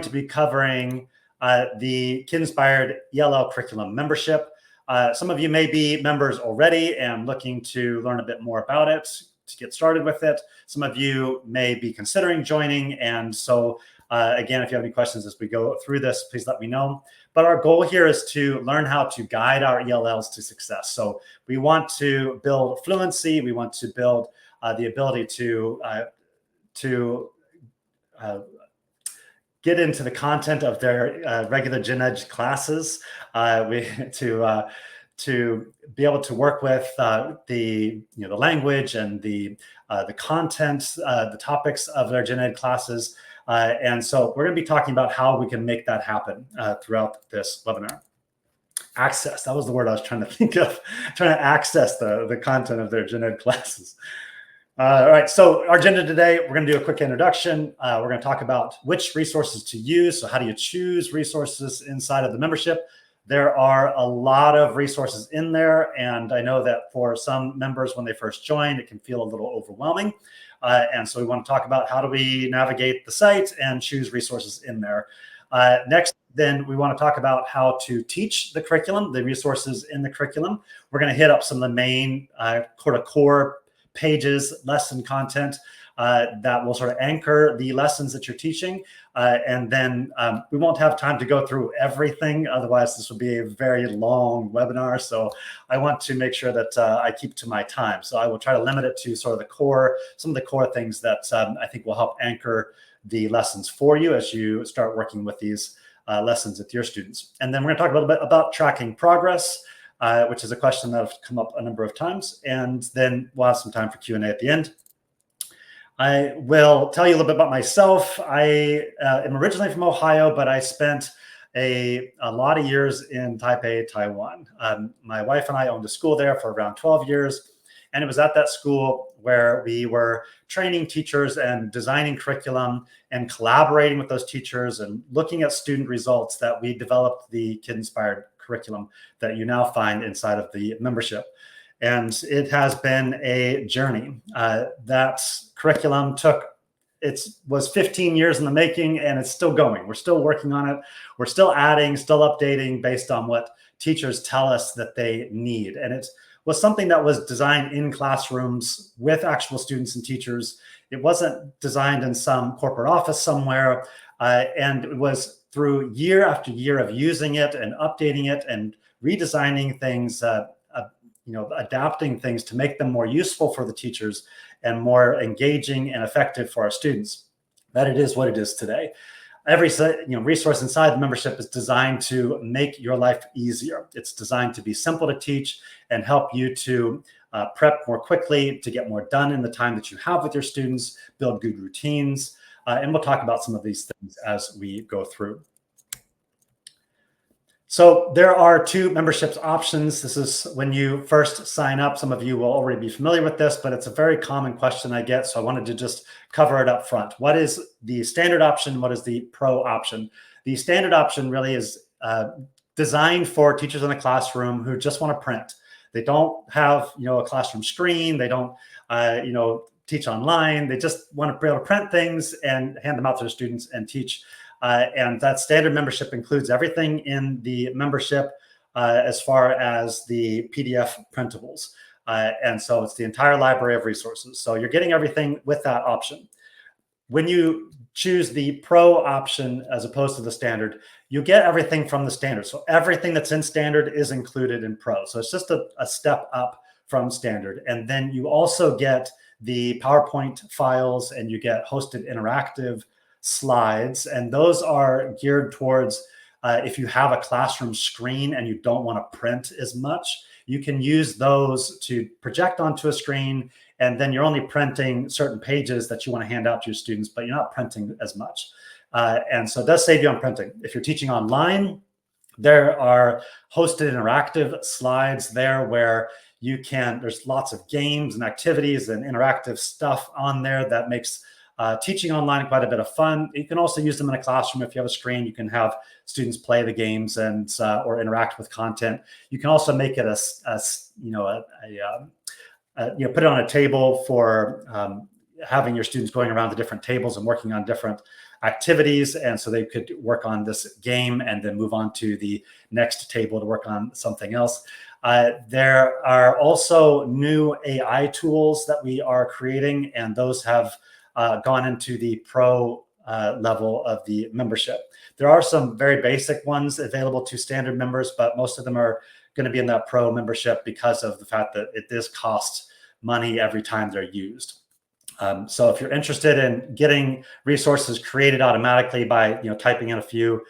to be covering the Kid-Inspired ELL curriculum membership. Some of you may be members already and looking to learn a bit more about it to get started with it. Some of you may be considering joining. And so again, if you have any questions as we go through this, please let me know. But our goal here is to learn how to guide our ELLs to success. So we want to build fluency. We want to build the ability to get into the content of their regular gen ed classes, to be able to work with the language and the content, the topics of their gen ed classes. And so we're going to be talking about how we can make that happen throughout this webinar. Access, that was the word I was trying to think of, trying to access the content of their gen ed classes. All right, so our agenda today, we're going to do a quick introduction. We're going to talk about which resources to use. So how do you choose resources inside of the membership? There are a lot of resources in there. And I know that for some members, when they first join, it can feel a little overwhelming. And so we want to talk about how do we navigate the site and choose resources in there. Next, then we want to talk about how to teach the curriculum, the resources in the curriculum. We're going to hit up some of the main core pages, lesson content that will sort of anchor the lessons that you're teaching. And then we won't have time to go through everything. Otherwise, this would be a very long webinar. So I want to make sure that I keep to my time. So I will try to limit it to sort of some of the core things that I think will help anchor the lessons for you as you start working with these lessons with your students. And then we're going to talk a little bit about tracking progress, which is a question that has come up a number of times. And then we'll have some time for Q&A at the end. I will tell you a little bit about myself. I am originally from Ohio, but I spent a lot of years in Taipei, Taiwan. My wife and I owned a school there for around 12 years. And it was at that school where we were training teachers and designing curriculum and collaborating with those teachers and looking at student results that we developed the Kid-Inspired curriculum that you now find inside of the membership. And it has been a journey. That curriculum was 15 years in the making, and it's still going. We're still working on it. We're still adding, still updating based on what teachers tell us that they need. And it was something that was designed in classrooms with actual students and teachers. It wasn't designed in some corporate office somewhere. And it was through year after year of using it and updating it and redesigning things, adapting things to make them more useful for the teachers and more engaging and effective for our students, that it is what it is today. Every resource inside the membership is designed to make your life easier. It's designed to be simple to teach and help you to prep more quickly, to get more done in the time that you have with your students, build good routines. And we'll talk about some of these things as we go through. So there are two memberships options. This is when you first sign up. Some of you will already be familiar with this, but it's a very common question I get. So I wanted to just cover it up front. What is the standard option? What is the pro option? The standard option really is designed for teachers in a classroom who just want to print. They don't have, a classroom screen. They don't, teach online. They just want to be able to print things and hand them out to their students and teach. And that standard membership includes everything in the membership as far as the PDF printables. And so it's the entire library of resources. So you're getting everything with that option. When you choose the pro option as opposed to the standard, you get everything from the standard. So everything that's in standard is included in pro. So it's just a step up from standard. And then you also get the PowerPoint files and you get hosted interactive slides, and those are geared towards if you have a classroom screen and you don't want to print as much, you can use those to project onto a screen, and then you're only printing certain pages that you want to hand out to your students, but you're not printing as much. And so it does save you on printing. If you're teaching online, there are hosted interactive slides there where there's lots of games and activities and interactive stuff on there that makes teaching online quite a bit of fun. You can also use them in a classroom. If you have a screen, you can have students play the games and or interact with content. You can also make it put it on a table for having your students going around the different tables and working on different activities. And so they could work on this game and then move on to the next table to work on something else. There are also new AI tools that we are creating, and those have gone into the pro level of the membership. There are some very basic ones available to standard members, but most of them are going to be in that pro membership because of the fact that it does cost money every time they're used. So if you're interested in getting resources created automatically by typing in a few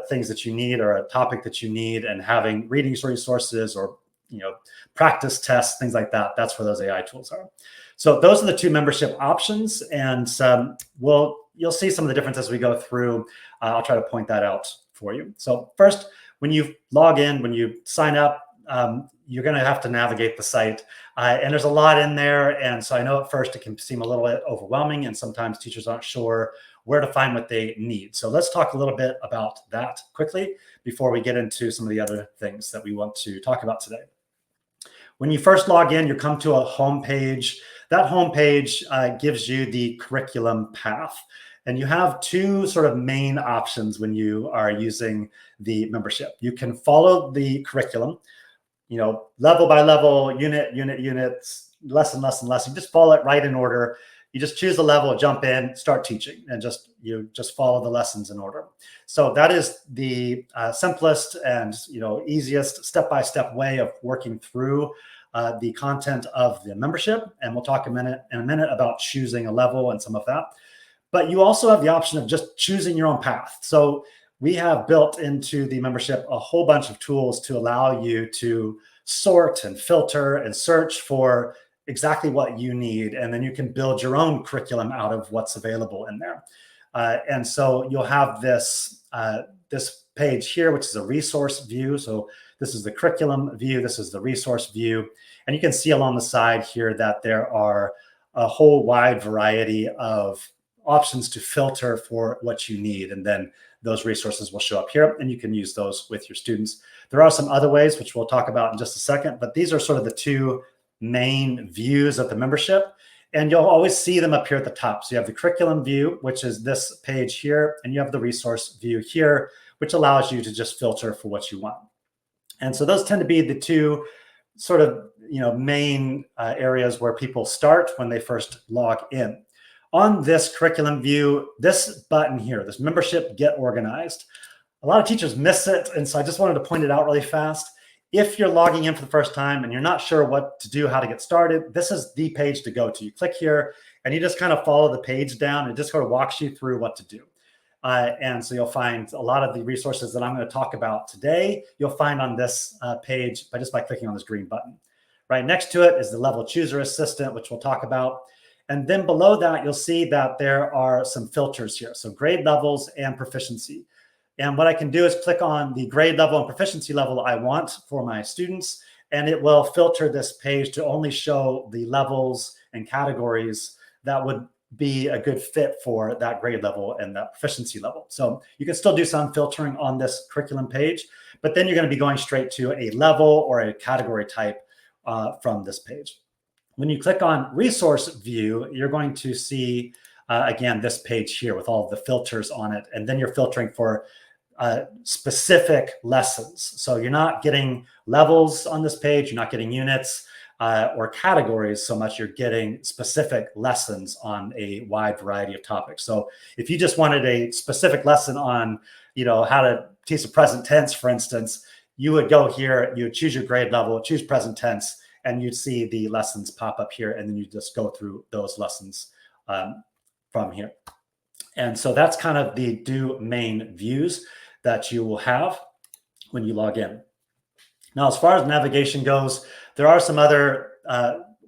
things that you need or a topic that you need and having reading resources or practice tests, things like that, that's where those AI tools are. So those are the two membership options, and you'll see some of the differences as we go through. I'll try to point that out for you. So first, when you log in, when you sign up, you're going to have to navigate the site. And there's a lot in there. And so I know at first it can seem a little bit overwhelming, and sometimes teachers aren't sure where to find what they need. So let's talk a little bit about that quickly before we get into some of the other things that we want to talk about today. When you first log in, you come to a home page. That home page gives you the curriculum path. And you have two sort of main options when you are using the membership. You can follow the curriculum, level by level, units, lesson. You just follow it right in order. You just choose a level, jump in, start teaching, and you just follow the lessons in order. So that is the simplest and easiest step-by-step way of working through the content of the membership. And we'll talk in a minute about choosing a level and some of that. But you also have the option of just choosing your own path. So we have built into the membership a whole bunch of tools to allow you to sort and filter and search for exactly what you need. And then you can build your own curriculum out of what's available in there. And so you'll have this page here, which is a resource view. So this is the curriculum view. This is the resource view. And you can see along the side here that there are a whole wide variety of options to filter for what you need. And then those resources will show up here, and you can use those with your students. There are some other ways, which we'll talk about in just a second, but these are sort of the two main views of the membership. And you'll always see them up here at the top. So you have the curriculum view, which is this page here, and you have the resource view here, which allows you to just filter for what you want. And so those tend to be the two sort of main areas where people start when they first log in. On this curriculum view, this button here, this membership get organized, a lot of teachers miss it. And so I just wanted to point it out really fast. If you're logging in for the first time and you're not sure what to do, how to get started, this is the page to go to. You click here and you just kind of follow the page down, and it just sort of walks you through what to do. And so you'll find a lot of the resources that I'm going to talk about today, you'll find on this page just by clicking on this green button. Right next to it is the level chooser assistant, which we'll talk about. And then below that, you'll see that there are some filters here. So grade levels and proficiency. And what I can do is click on the grade level and proficiency level I want for my students, and it will filter this page to only show the levels and categories that would be a good fit for that grade level and that proficiency level. So you can still do some filtering on this curriculum page, but then you're going to be going straight to a level or a category type from this page. When you click on resource view, you're going to see, again, this page here with all of the filters on it. And then you're filtering for specific lessons. So you're not getting levels on this page. You're not getting units or categories so much. You're getting specific lessons on a wide variety of topics. So if you just wanted a specific lesson on, how to teach the present tense, for instance, you would go here, you would choose your grade level, choose present tense, and you'd see the lessons pop up here, and then you just go through those lessons from here. And so that's kind of the two main views that you will have when you log in. Now, as far as navigation goes, there are some other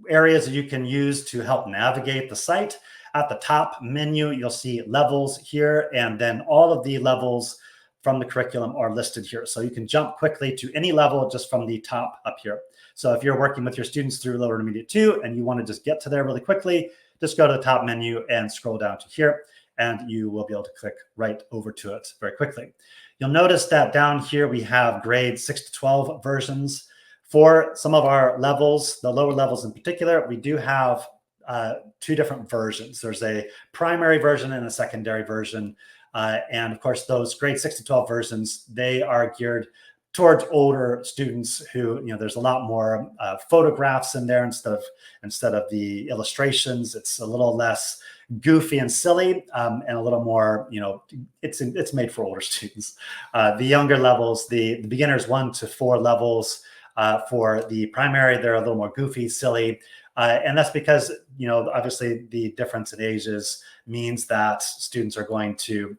areas that you can use to help navigate the site. At the top menu, you'll see levels here, and then all of the levels from the curriculum are listed here. So you can jump quickly to any level just from the top up here. So if you're working with your students through Lower Intermediate 2 and you want to just get to there really quickly, just go to the top menu and scroll down to here, and you will be able to click right over to it very quickly. You'll notice that down here we have grade 6 to 12 versions. For some of our levels, the lower levels in particular, we do have two different versions. There's a primary version and a secondary version. And of course, those grade 6 to 12 versions, they are geared towards older students who, there's a lot more photographs in there instead of the illustrations. It's a little less goofy and silly, and a little more, it's made for older students. The younger levels, the beginners 1 to 4 levels, for the primary, they're a little more goofy, silly. And that's because, obviously the difference in ages means that students are going to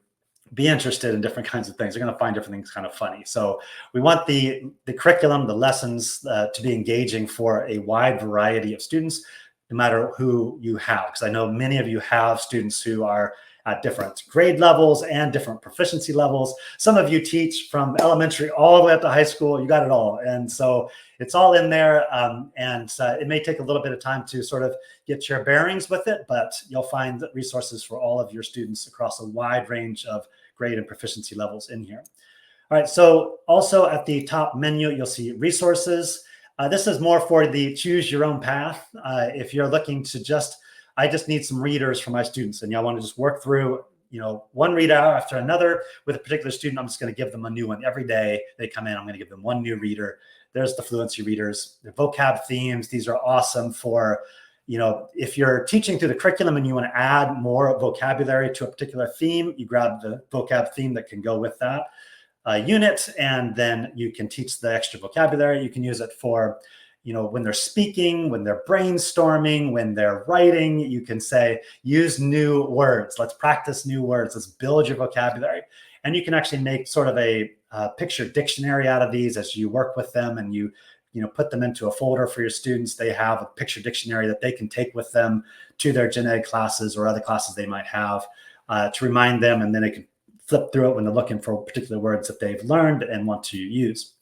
be interested in different kinds of things. They're going to find different things kind of funny. So we want the curriculum, the lessons to be engaging for a wide variety of students, no matter who you have. Because I know many of you have students who are at different grade levels and different proficiency levels. Some of you teach from elementary all the way up to high school. You got it all. And so it's all in there. And it may take a little bit of time to sort of get your bearings with it, but you'll find resources for all of your students across a wide range of grade and proficiency levels in here. All right, so also at the top menu, you'll see resources. This is more for the choose your own path. If you're looking to I just need some readers for my students, and y'all want to just work through, one reader after another with a particular student. I'm just going to give them a new one every day they come in. I'm going to give them one new reader. There's the fluency readers, the vocab themes. These are awesome for, if you're teaching through the curriculum and you want to add more vocabulary to a particular theme, you grab the vocab theme that can go with that unit, and then you can teach the extra vocabulary. You can use it for, when they're speaking, when they're brainstorming, when they're writing. You can say, use new words. Let's practice new words. Let's build your vocabulary. And you can actually make sort of a picture dictionary out of these as you work with them, and you put them into a folder for your students. They have a picture dictionary that they can take with them to their gen ed classes or other classes they might have to remind them, and then they can flip through it when they're looking for particular words that they've learned and want to use.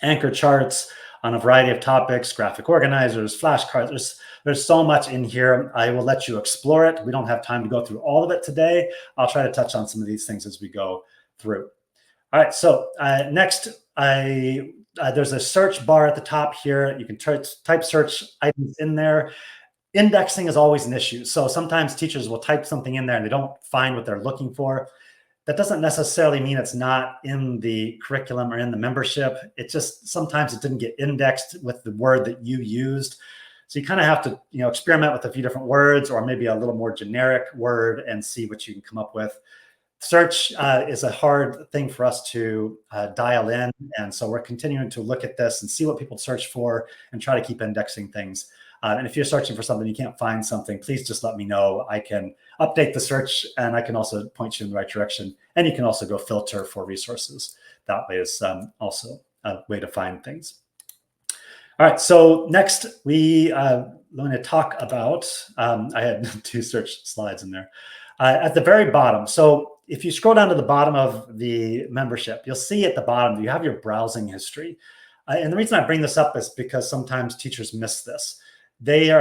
Anchor charts on a variety of topics, graphic organizers, flashcards. There's so much in here. I will let you explore it. We don't have time to go through all of it today. I'll try to touch on some of these things as we go through. All right, so next, there's a search bar at the top here. You can type search items in there. Indexing is always an issue. So sometimes teachers will type something in there and they don't find what they're looking for. That doesn't necessarily mean it's not in the curriculum or in the membership. It just, sometimes it didn't get indexed with the word that you used. So you kind of have to, experiment with a few different words, or maybe a little more generic word, and see what you can come up with. Search is a hard thing for us to dial in. And so we're continuing to look at this and see what people search for and try to keep indexing things. And if you're searching for something, you can't find something, please just let me know. I can update the search, and I can also point you in the right direction. And you can also go filter for resources. That way is also a way to find things. All right, so next we going to talk about, I had 2 search slides in there. At the very bottom, so if you scroll down to the bottom of the membership, you'll see at the bottom, you have your browsing history. And the reason I bring this up is because sometimes teachers miss this. They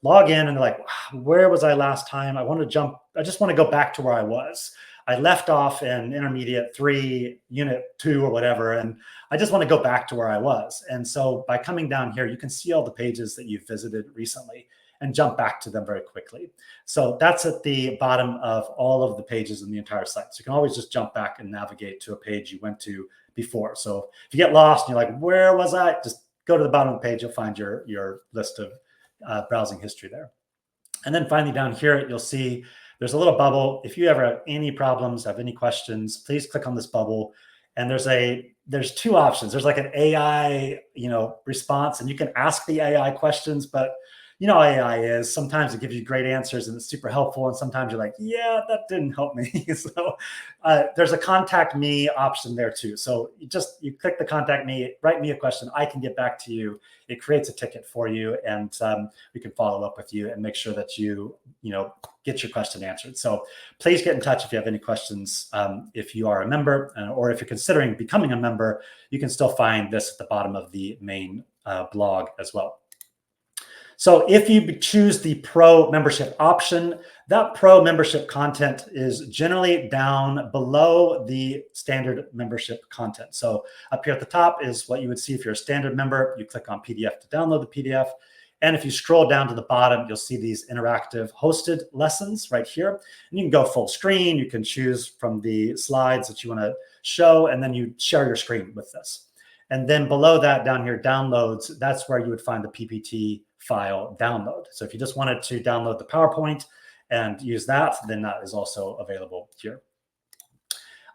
log in and they're like, where was I last time? I just want to go back to where I was. I left off in intermediate 3, unit 2 or whatever, and I just want to go back to where I was. And so by coming down here, you can see all the pages that you've visited recently and jump back to them very quickly. So that's at the bottom of all of the pages in the entire site. So you can always just jump back and navigate to a page you went to before. So if you get lost and you're like, where was I? Just go to the bottom of the page. You'll find your list of browsing history there. And then finally down here, you'll see there's a little bubble. If you ever have any problems, have any questions, please click on this bubble. And there's 2 options. There's like an AI, response, and you can ask the AI questions, but AI is, sometimes it gives you great answers and it's super helpful. And sometimes you're like, yeah, that didn't help me. So there's a contact me option there too. So you click the contact me, write me a question. I can get back to you. It creates a ticket for you, and we can follow up with you and make sure that you get your question answered. So please get in touch if you have any questions. If you are a member, or if you're considering becoming a member, you can still find this at the bottom of the main blog as well. So if you choose the Pro membership option, that Pro membership content is generally down below the standard membership content. So up here at the top is what you would see if you're a standard member. You click on PDF to download the PDF. And if you scroll down to the bottom, you'll see these interactive hosted lessons right here. And you can go full screen. You can choose from the slides that you want to show, and then you share your screen with this. And then below that, down here, downloads, that's where you would find the PPT file download. So if you just wanted to download the PowerPoint and use that, then that is also available here.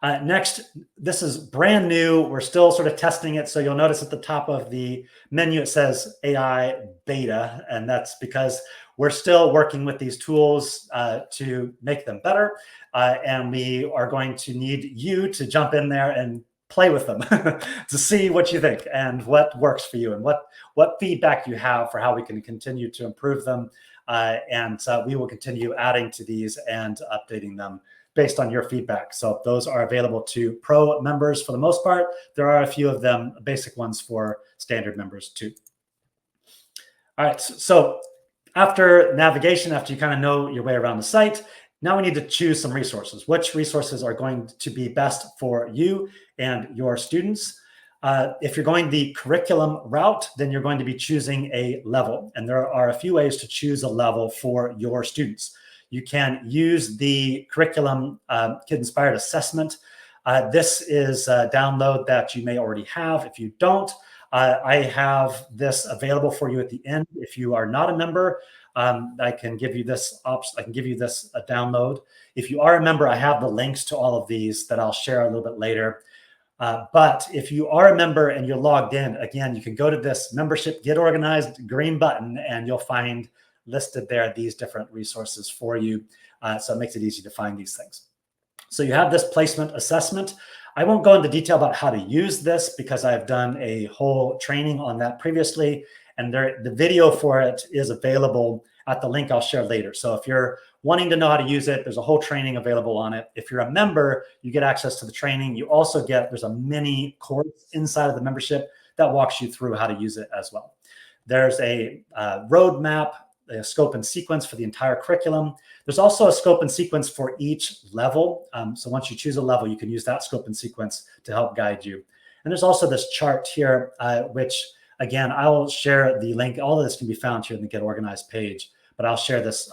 Next, this is brand new. We're still sort of testing it. So you'll notice at the top of the menu, it says AI beta, and that's because we're still working with these tools to make them better. And we are going to need you to jump in there and play with them to see what you think and what works for you and what feedback you have for how we can continue to improve them. And we will continue adding to these and updating them based on your feedback. So those are available to pro members for the most part. There are a few of them, basic ones for standard members too. All right, so after navigation, after you kind of know your way around the site, now we need to choose some resources. Which resources are going to be best for you and your students? If you're going the curriculum route, then you're going to be choosing a level. And there are a few ways to choose a level for your students. You can use the curriculum kid-inspired assessment. This is a download that you may already have. If you don't, I have this available for you at the end. If you are not a member, I can give you this option. I can give you this a download. If you are a member, I have the links to all of these that I'll share a little bit later. But if you are a member and you're logged in, again, you can go to this membership, get organized, green button, and you'll find listed there these different resources for you. So it makes it easy to find these things. So you have this placement assessment. I won't go into detail about how to use this because I've done a whole training on that previously. And the video for it is available at the link I'll share later. So if you're wanting to know how to use it, there's a whole training available on it. If you're a member, you get access to the training. You also there's a mini course inside of the membership that walks you through how to use it as well. There's a roadmap, a scope and sequence for the entire curriculum. There's also a scope and sequence for each level. So once you choose a level, you can use that scope and sequence to help guide you. And there's also this chart here, which again, I will share the link. All of this can be found here in the Get Organized page, but I'll share this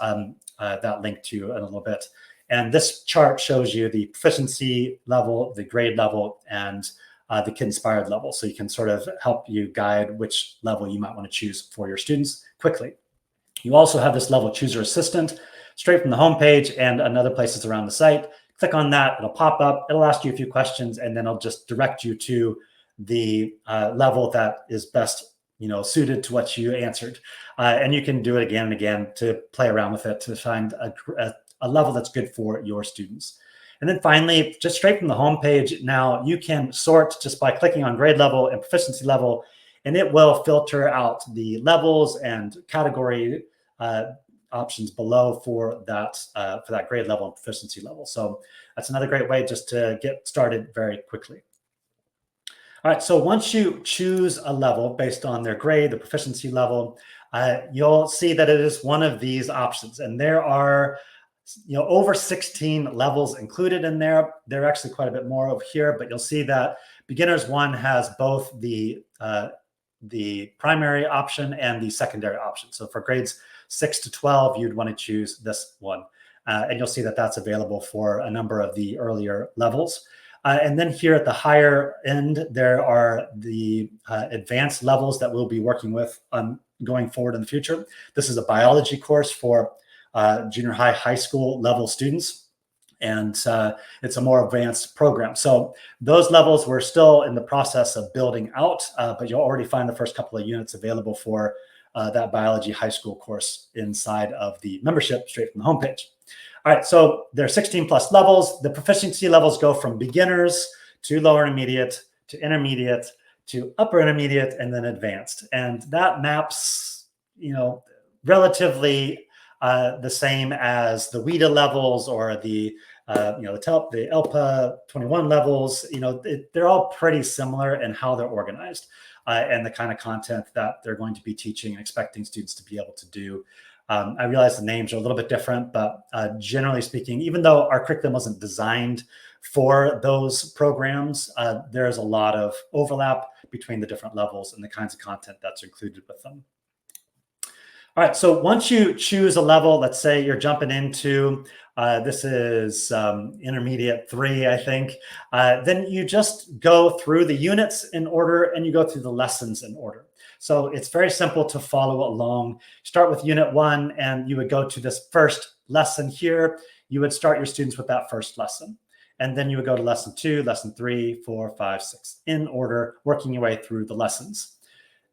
that link to you in a little bit. And this chart shows you the proficiency level, the grade level, and the kid-inspired level. So you can sort of help you guide which level you might want to choose for your students quickly. You also have this level chooser assistant straight from the homepage and another places around the site. Click on that, it'll pop up, it'll ask you a few questions, and then it'll just direct you to the level that is best suited to what you answered. And you can do it again and again to play around with it to find a level that's good for your students. And then finally, just straight from the homepage, now you can sort just by clicking on grade level and proficiency level, and it will filter out the levels and category options below for that grade level and proficiency level. So that's another great way just to get started very quickly. All right, so once you choose a level based on their grade, the proficiency level, you'll see that it is one of these options. And there are over 16 levels included in there. There are actually quite a bit more over here, but you'll see that beginners 1 has both the primary option and the secondary option. So for grades 6 to 12, you'd want to choose this one. And you'll see that that's available for a number of the earlier levels. And then here at the higher end, there are the advanced levels that we'll be working with going forward in the future. This is a biology course for junior high school level students. And it's a more advanced program. So those levels we're still in the process of building out, but you'll already find the first couple of units available for that biology high school course inside of the membership straight from the homepage. All right, so there are 16 plus levels. The proficiency levels go from beginners to lower intermediate to intermediate to upper intermediate and then advanced. And that maps, relatively the same as the WIDA levels or the ELPA 21 levels. They're all pretty similar in how they're organized and the kind of content that they're going to be teaching and expecting students to be able to do. I realize the names are a little bit different, but generally speaking, even though our curriculum wasn't designed for those programs, there's a lot of overlap between the different levels and the kinds of content that's included with them. All right, so once you choose a level, let's say you're jumping into, this is intermediate 3, I think, then you just go through the units in order and you go through the lessons in order. So it's very simple to follow along. Start with unit 1 and you would go to this first lesson here. You would start your students with that first lesson. And then you would go to lesson 2, lesson 3, 4, 5, 6, in order, working your way through the lessons.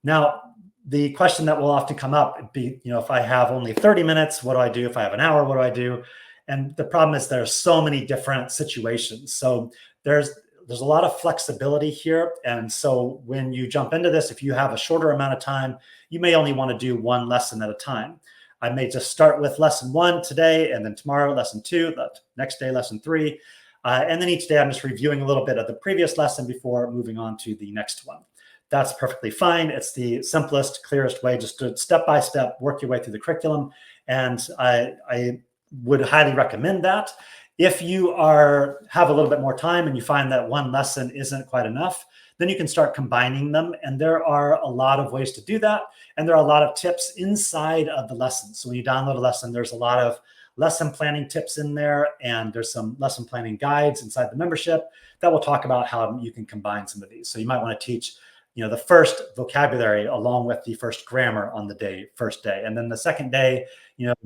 Now, the question that will often come up would be, if I have only 30 minutes, what do I do? If I have an hour, what do I do? And the problem is there are so many different situations. So there's a lot of flexibility here. And so when you jump into this, if you have a shorter amount of time, you may only want to do one lesson at a time. I may just start with lesson 1 today, and then tomorrow, lesson 2, the next day, lesson 3. And then each day I'm just reviewing a little bit of the previous lesson before moving on to the next one. That's perfectly fine. It's the simplest, clearest way, just to step by step, work your way through the curriculum. And I would highly recommend that. If you have a little bit more time and you find that one lesson isn't quite enough, then you can start combining them. And there are a lot of ways to do that. And there are a lot of tips inside of the lesson. So when you download a lesson, there's a lot of lesson planning tips in there. And there's some lesson planning guides inside the membership that will talk about how you can combine some of these. So you might want to teach the first vocabulary along with the first grammar on the first day. And then the second day,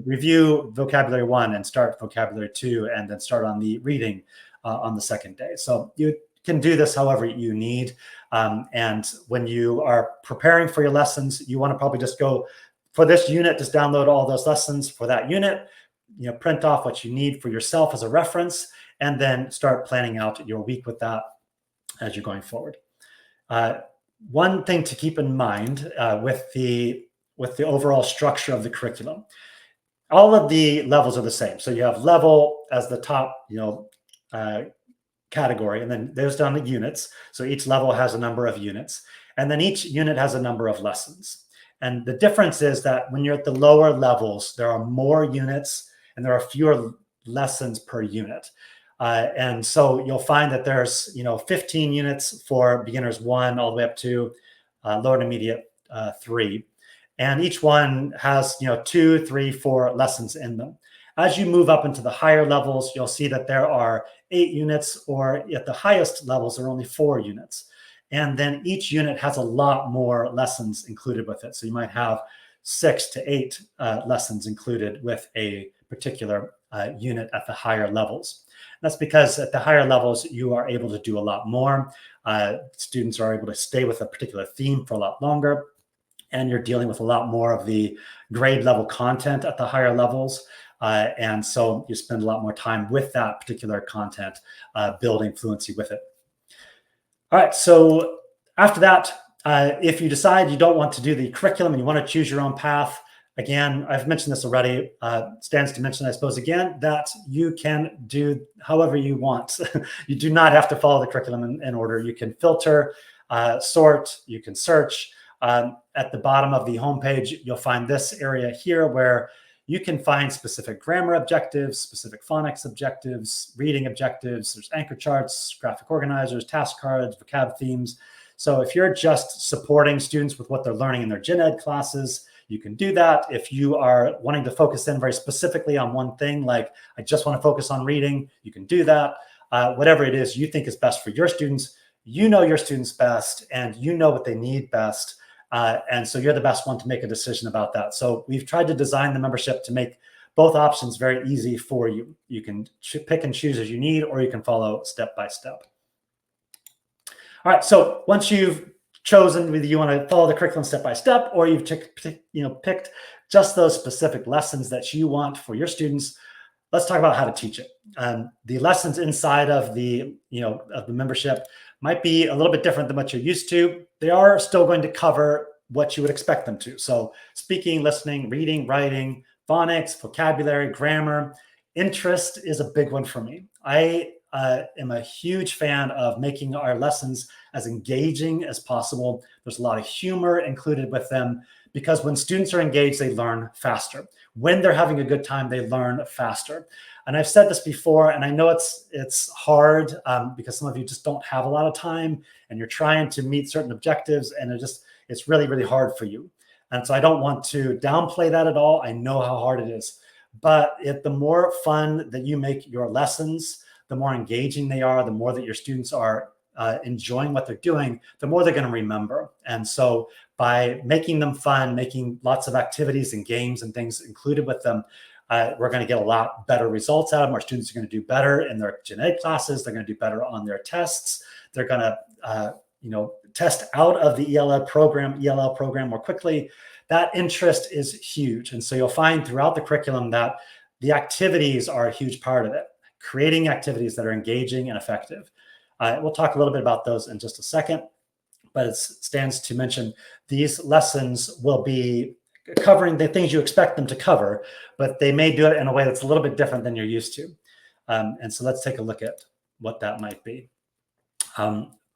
review vocabulary 1 and start vocabulary 2, and then start on the reading on the second day. So you can do this however you need. And when you are preparing for your lessons, you want to probably just go for this unit, just download all those lessons for that unit, print off what you need for yourself as a reference, and then start planning out your week with that as you're going forward. One thing to keep in mind with the overall structure of the curriculum, all of the levels are the same. So you have level as the top, category, and then there's down the units. So each level has a number of units, and then each unit has a number of lessons. And the difference is that when you're at the lower levels, there are more units and there are fewer lessons per unit. And so you'll find that there's 15 units for beginners 1 all the way up to lower intermediate 3, and each one has 2, 3, 4 lessons in them. As you move up into the higher levels, you'll see that there are 8 units, or at the highest levels there are only 4 units, and then each unit has a lot more lessons included with it. So you might have 6 to 8 lessons included with a particular unit at the higher levels. That's because at the higher levels, you are able to do a lot more. Students are able to stay with a particular theme for a lot longer, and you're dealing with a lot more of the grade level content at the higher levels. And so you spend a lot more time with that particular content, building fluency with it. All right, so after that, if you decide you don't want to do the curriculum and you want to choose your own path, again, I've mentioned this already, stands to mention, I suppose, again, that you can do however you want. You do not have to follow the curriculum in order. You can filter, sort, you can search. At the bottom of the homepage, you'll find this area here where you can find specific grammar objectives, specific phonics objectives, reading objectives. There's anchor charts, graphic organizers, task cards, vocab themes. So if you're just supporting students with what they're learning in their gen ed classes, you can do that. If you are wanting to focus in very specifically on one thing, like I just want to focus on reading, you can do that. Whatever it is you think is best for your students, you know your students best and you know what they need best. And so you're the best one to make a decision about that. So we've tried to design the membership to make both options very easy for you. You can pick and choose as you need, or you can follow step by step. All right, so once you've chosen whether you want to follow the curriculum step by step, or you've picked just those specific lessons that you want for your students, let's talk about how to teach it. The lessons inside of the membership might be a little bit different than what you're used to. They are still going to cover what you would expect them to. So speaking, listening, reading, writing, phonics, vocabulary, grammar. Interest is a big one for me. I am a huge fan of making our lessons as engaging as possible. There's a lot of humor included with them, because when students are engaged, they learn faster. When they're having a good time, they learn faster. And I've said this before, and I know it's hard because some of you just don't have a lot of time and you're trying to meet certain objectives, and it's really, really hard for you. And so I don't want to downplay that at all. I know how hard it is. But the more fun that you make your lessons, the more engaging they are, the more that your students are enjoying what they're doing, the more they're going to remember. And so by making them fun, making lots of activities and games and things included with them, we're going to get a lot better results out of them. Our students are going to do better in their gen ed classes. They're going to do better on their tests. They're going to, test out of the ELL program more quickly. That interest is huge. And so you'll find throughout the curriculum that the activities are a huge part of it, creating activities that are engaging and effective. We'll talk a little bit about those in just a second, but it stands to mention these lessons will be covering the things you expect them to cover, but they may do it in a way that's a little bit different than you're used to. And so let's take a look at what that might be.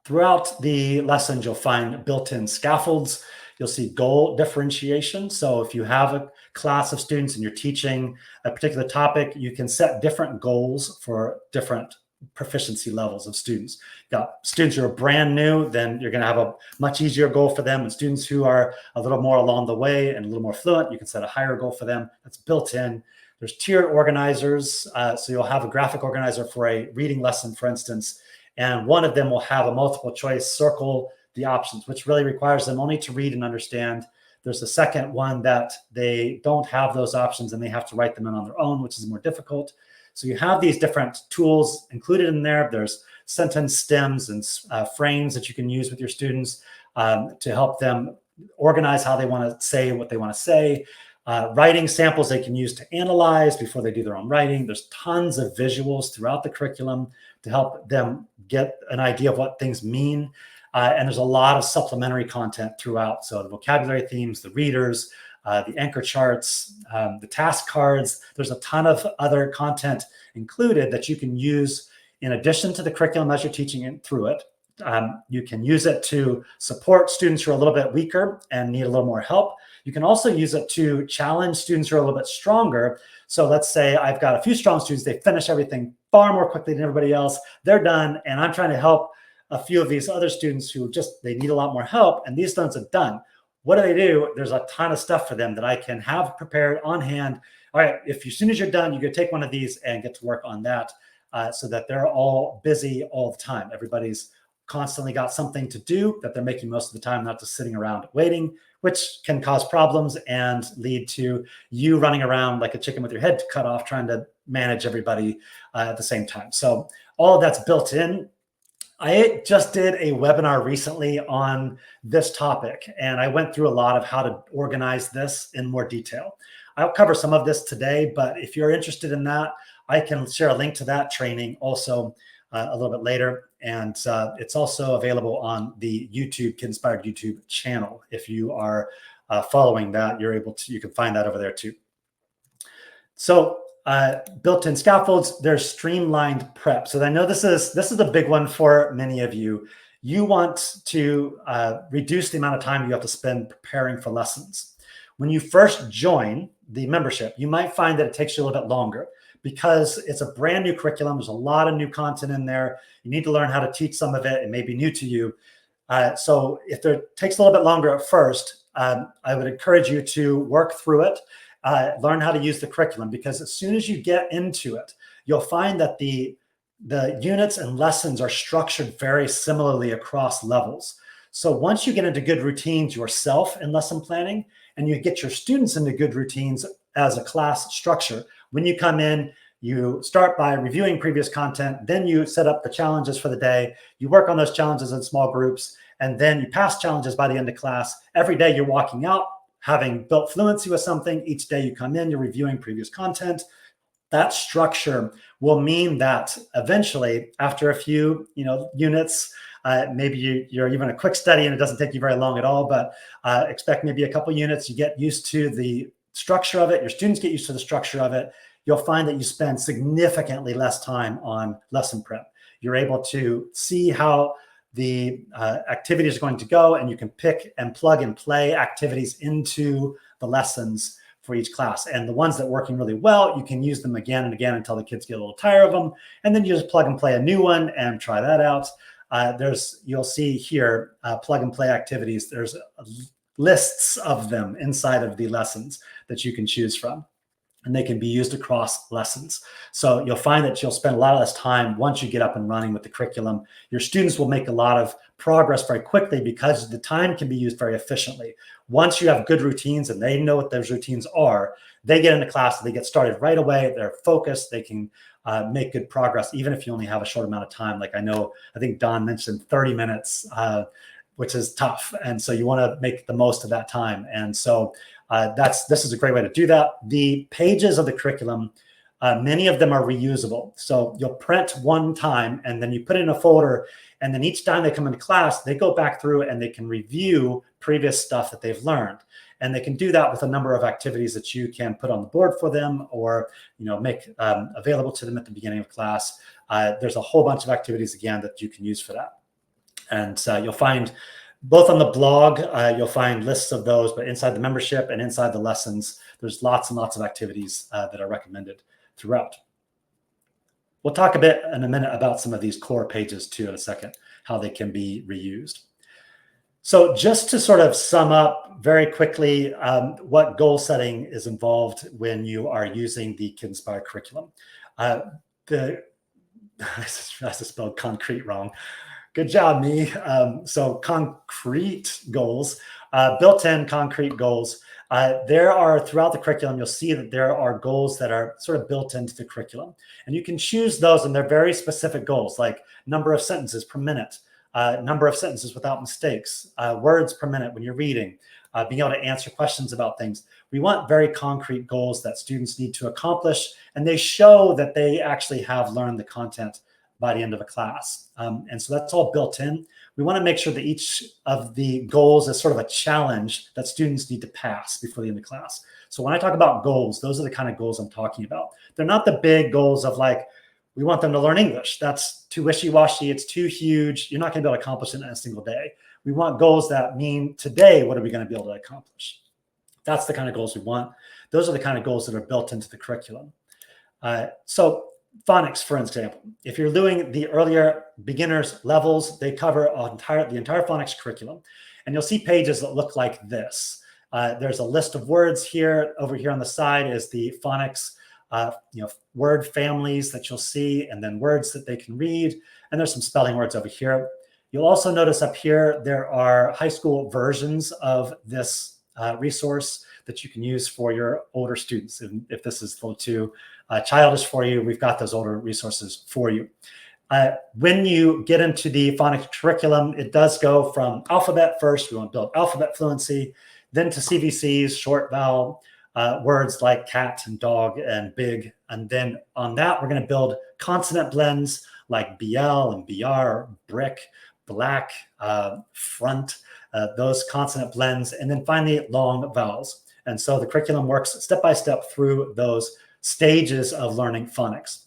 Throughout the lessons, you'll find built-in scaffolds. You'll see goal differentiation. So if you have a class of students and you're teaching a particular topic, you can set different goals for different proficiency levels of students. You've got students who are brand new, then you're going to have a much easier goal for them. And students who are a little more along the way and a little more fluent, you can set a higher goal for them. That's built in. There's tiered organizers. So you'll have a graphic organizer for a reading lesson, for instance, and one of them will have a multiple choice circle the options, which really requires them only to read and understand. There's a second one that they don't have those options and they have to write them in on their own, which is more difficult. So you have these different tools included in there. There's sentence stems and frames that you can use with your students to help them organize how they want to say what they want to say. Writing samples they can use to analyze before they do their own writing. There's tons of visuals throughout the curriculum to help them get an idea of what things mean. And there's a lot of supplementary content throughout. So the vocabulary themes, the readers, the anchor charts, the task cards. There's a ton of other content included that you can use in addition to the curriculum as you're teaching it through it. You can use it to support students who are a little bit weaker and need a little more help. You can also use it to challenge students who are a little bit stronger. So let's say I've got a few strong students, they finish everything far more quickly than everybody else. They're done, and I'm trying to help a few of these other students who they need a lot more help, and these students are done. What do? There's a ton of stuff for them that I can have prepared on hand. All right, as soon as you're done, you can take one of these and get to work on that so that they're all busy all the time. Everybody's constantly got something to do that they're making most of the time, not just sitting around waiting, which can cause problems and lead to you running around like a chicken with your head cut off, trying to manage everybody at the same time. So all of that's built in. I just did a webinar recently on this topic, and I went through a lot of how to organize this in more detail. I'll cover some of this today, but if you're interested in that, I can share a link to that training also a little bit later. And it's also available on the YouTube Kid Inspired YouTube channel. If you are following that, you can find that over there too. So built-in scaffolds, there's streamlined prep. So I know this is a big one for many of you. You want to reduce the amount of time you have to spend preparing for lessons. When you first join the membership, you might find that it takes you a little bit longer because it's a brand new curriculum. There's a lot of new content in there. You need to learn how to teach some of it. It may be new to you. So if it takes a little bit longer at first, I would encourage you to work through it, learn how to use the curriculum, because as soon as you get into it, you'll find that the units and lessons are structured very similarly across levels. So once you get into good routines yourself in lesson planning, and you get your students into good routines as a class structure, when you come in, you start by reviewing previous content, then you set up the challenges for the day, you work on those challenges in small groups, and then you pass challenges by the end of class. Every day you're walking out, having built fluency with something. Each day you come in, you're reviewing previous content. That structure will mean that eventually, after a few units, maybe you're even a quick study and it doesn't take you very long at all, but expect maybe a couple units, you get used to the structure of it, your students get used to the structure of it, you'll find that you spend significantly less time on lesson prep. You're able to see how the activities are going to go, and you can pick and plug and play activities into the lessons for each class. And the ones that are working really well, you can use them again and again until the kids get a little tired of them. And then you just plug and play a new one and try that out. You'll see here, plug and play activities. There's lists of them inside of the lessons that you can choose from. And they can be used across lessons. So you'll find that you'll spend a lot less time once you get up and running with the curriculum. Your students will make a lot of progress very quickly because the time can be used very efficiently. Once you have good routines and they know what those routines are, they get into class, they get started right away, they're focused, they can make good progress, even if you only have a short amount of time. Like I think Don mentioned 30 minutes, which is tough. And so you want to make the most of that time. And so this is a great way to do that. The pages of the curriculum, many of them are reusable. So you'll print one time and then you put it in a folder. And then each time they come into class, they go back through and they can review previous stuff that they've learned. And they can do that with a number of activities that you can put on the board for them or make available to them at the beginning of class. There's a whole bunch of activities, again, that you can use for that. And you'll find both on the blog, you'll find lists of those, but inside the membership and inside the lessons, there's lots and lots of activities that are recommended throughout. We'll talk a bit in a minute about some of these core pages too in a second, how they can be reused. So just to sort of sum up very quickly, what goal setting is involved when you are using the Kid Inspire curriculum. I just spelled concrete wrong. Good job, me. So concrete goals, built-in concrete goals. There are, throughout the curriculum, you'll see that there are goals that are sort of built into the curriculum. And you can choose those, and they're very specific goals, like number of sentences per minute, number of sentences without mistakes, words per minute when you're reading, being able to answer questions about things. We want very concrete goals that students need to accomplish, and they show that they actually have learned the content by the end of a class. And so that's all built in. We want to make sure that each of the goals is sort of a challenge that students need to pass before the end of class. So when I talk about goals, those are the kind of goals I'm talking about. They're not the big goals of like, we want them to learn English. That's too wishy-washy. It's too huge. You're not going to be able to accomplish it in a single day. We want goals that mean today, what are we going to be able to accomplish? That's the kind of goals we want. Those are the kind of goals that are built into the curriculum. So phonics, for example, if you're doing the earlier beginners levels, they cover the entire phonics curriculum. And you'll see pages that look like this. There's a list of words here. Over here on the side is the phonics word families that you'll see, and then words that they can read. And there's some spelling words over here. You'll also notice up here, there are high school versions of this resource that you can use for your older students. And if this is a little too childish for you, we've got those older resources for you. When you get into the phonics curriculum, it does go from alphabet first. We want to build alphabet fluency, then to CVCs, short vowel words like cat and dog and big. And then on that, we're going to build consonant blends like BL and BR, brick, black, front, those consonant blends, and then finally long vowels. And so the curriculum works step by step through those stages of learning phonics.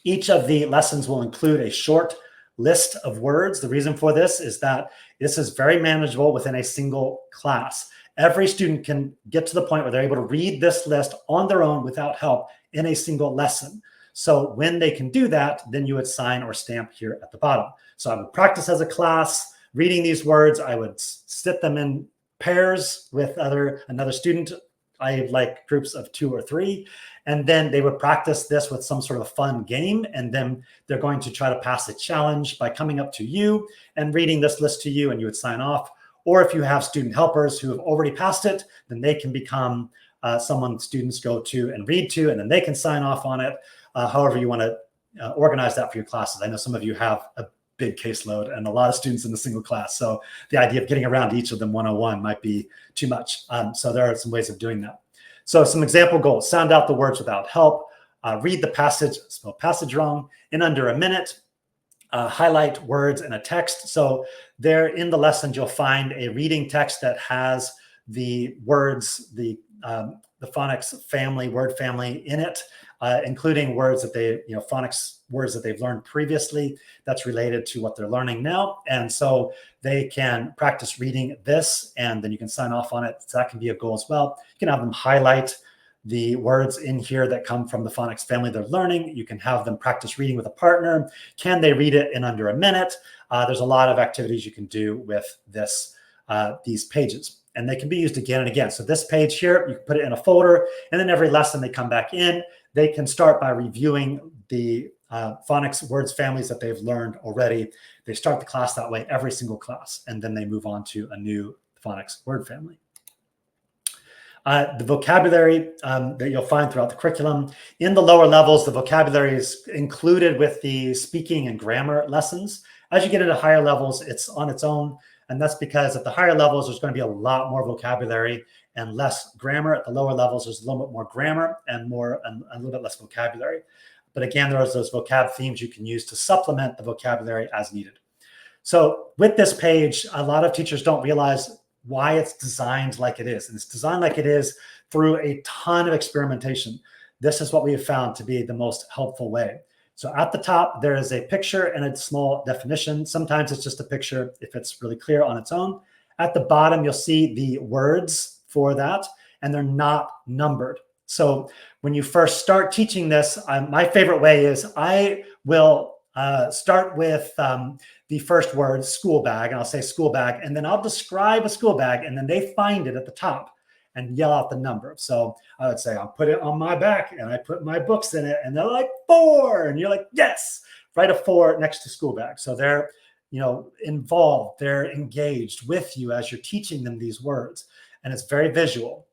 Each of the lessons will include a short list of words. The reason for this is that this is very manageable within a single class. Every student can get to the point where they're able to read this list on their own without help in a single lesson. So when they can do that, then you would sign or stamp here at the bottom. So I would practice as a class reading these words. I would sit them in pairs with another student. I like groups of 2 or 3. And then they would practice this with some sort of fun game. And then they're going to try to pass a challenge by coming up to you and reading this list to you, and you would sign off. Or if you have student helpers who have already passed it, then they can become someone students go to and read to, and then they can sign off on it. However you want to organize that for your classes. I know some of you have a big caseload and a lot of students in a single class. So the idea of getting around each of them one-on-one might be too much. So there are some ways of doing that. So some example goals: sound out the words without help, read the passage, spell passage wrong, in under a minute, highlight words in a text. So there in the lessons, you'll find a reading text that has the words, the phonics family, word family in it, including words that phonics words that they've learned previously that's related to what they're learning now. And so they can practice reading this, and then you can sign off on it. So that can be a goal as well. You can have them highlight the words in here that come from the phonics family they're learning. You can have them practice reading with a partner. Can they read it in under a minute? There's a lot of activities you can do with this, these pages. and they can be used again and again. So this page here, you can put it in a folder, and then every lesson they come back in, they can start by reviewing the phonics words families that they've learned already. They start the class that way every single class, and then they move on to a new phonics word family. The vocabulary that you'll find throughout the curriculum. In the lower levels, the vocabulary is included with the speaking and grammar lessons. As you get into higher levels, it's on its own. And that's because at the higher levels, there's going to be a lot more vocabulary and less grammar. At the lower levels, there's a little bit more grammar and a little bit less vocabulary. But again, there's those vocab themes you can use to supplement the vocabulary as needed. So with this page, a lot of teachers don't realize why it's designed like it is. And it's designed like it is through a ton of experimentation. This is what we have found to be the most helpful way. So at the top, there is a picture and a small definition. Sometimes it's just a picture if it's really clear on its own. At the bottom, you'll see the words for that, and they're not numbered. So when you first start teaching this, my favorite way is I will start with the first word, school bag, and I'll say school bag, and then I'll describe a school bag, and then they find it at the top and yell out the number. So I would say, I'll put it on my back, and I put my books in it, and they're like 4, and you're like, yes, write a 4 next to school bag. So they're, involved, they're engaged with you as you're teaching them these words, and it's very visual.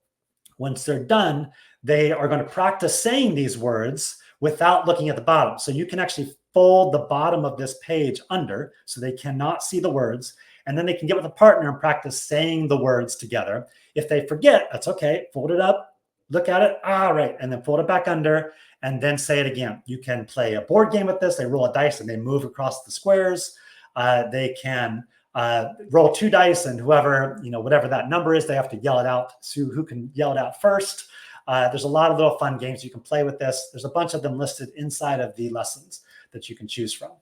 Once they're done, they are going to practice saying these words without looking at the bottom. So you can actually fold the bottom of this page under so they cannot see the words. And then they can get with a partner and practice saying the words together. If they forget, that's okay. Fold it up, look at it. All right. And then fold it back under and then say it again. You can play a board game with this. They roll a dice and they move across the squares. They can roll 2 dice, and whoever, whatever that number is, they have to yell it out. So who can yell it out first? There's a lot of little fun games you can play with this. There's a bunch of them listed inside of the lessons that you can choose from.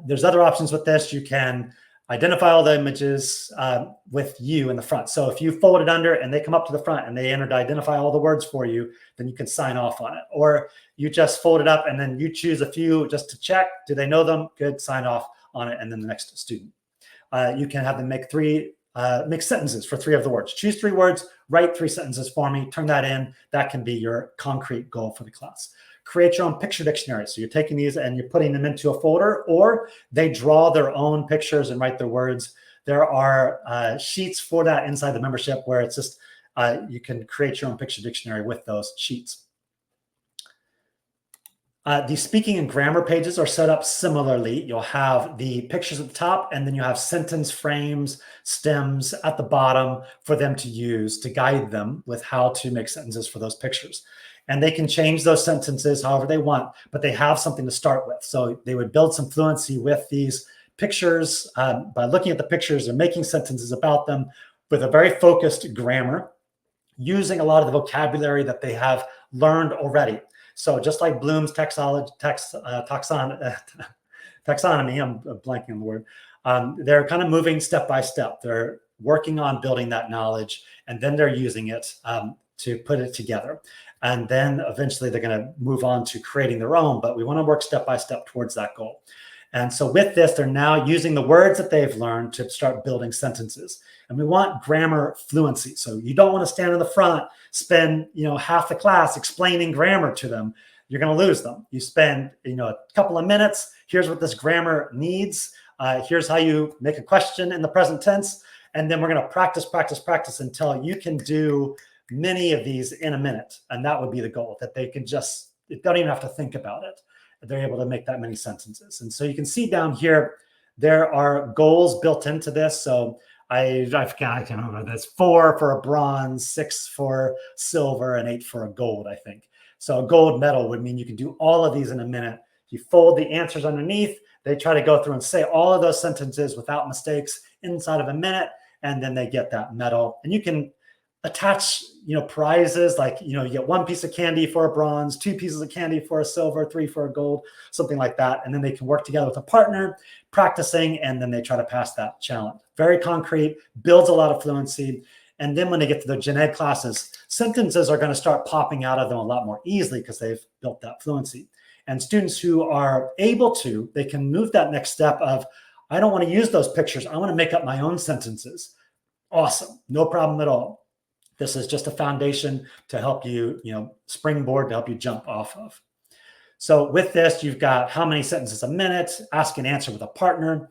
There's other options with this. You can identify all the images with you in the front. So if you fold it under and they come up to the front and they enter to identify all the words for you, then you can sign off on it. Or you just fold it up and then you choose a few just to check. Do they know them? Good, sign off on it, and then the next student. You can have them make sentences for 3 of the words. Choose 3 words, write 3 sentences for me, turn that in. That can be your concrete goal for the class. Create your own picture dictionary. So you're taking these and you're putting them into a folder, or they draw their own pictures and write their words. There are sheets for that inside the membership where it's just, you can create your own picture dictionary with those sheets. The speaking and grammar pages are set up similarly. You'll have the pictures at the top, and then you have sentence frames, stems at the bottom for them to use to guide them with how to make sentences for those pictures. And they can change those sentences however they want, but they have something to start with. So they would build some fluency with these pictures by looking at the pictures and making sentences about them with a very focused grammar, using a lot of the vocabulary that they have learned already. So just like Bloom's taxonomy, I'm blanking on the word, they're kind of moving step by step. They're working on building that knowledge, and then they're using it to put it together. And then eventually they're going to move on to creating their own, but we want to work step by step towards that goal. And so with this, they're now using the words that they've learned to start building sentences. And we want grammar fluency. So you don't want to stand in the front, spend half the class explaining grammar to them. You're going to lose them. You spend a couple of minutes. Here's what this grammar needs. Here's how you make a question in the present tense. And then we're going to practice until you can do many of these in a minute. And that would be the goal, that they can just, they don't even have to think about it. They're able to make that many sentences. And so you can see down here, there are goals built into this. So I can't remember, that's 4 for a bronze, 6 for silver, and 8 for a gold, I think. So a gold medal would mean you can do all of these in a minute. You fold the answers underneath. They try to go through and say all of those sentences without mistakes inside of a minute, and then they get that medal. And you can attach, prizes, like, you get 1 piece of candy for a bronze, 2 pieces of candy for a silver, 3 for a gold, something like that. And then they can work together with a partner, practicing, and then they try to pass that challenge. Very concrete, builds a lot of fluency. And then when they get to the gen ed classes, sentences are going to start popping out of them a lot more easily because they've built that fluency. And students who are able to, they can move that next step of, I don't want to use those pictures. I want to make up my own sentences. Awesome. No problem at all. This is just a foundation to help you, springboard to help you jump off of. So with this, you've got how many sentences a minute, ask and answer with a partner.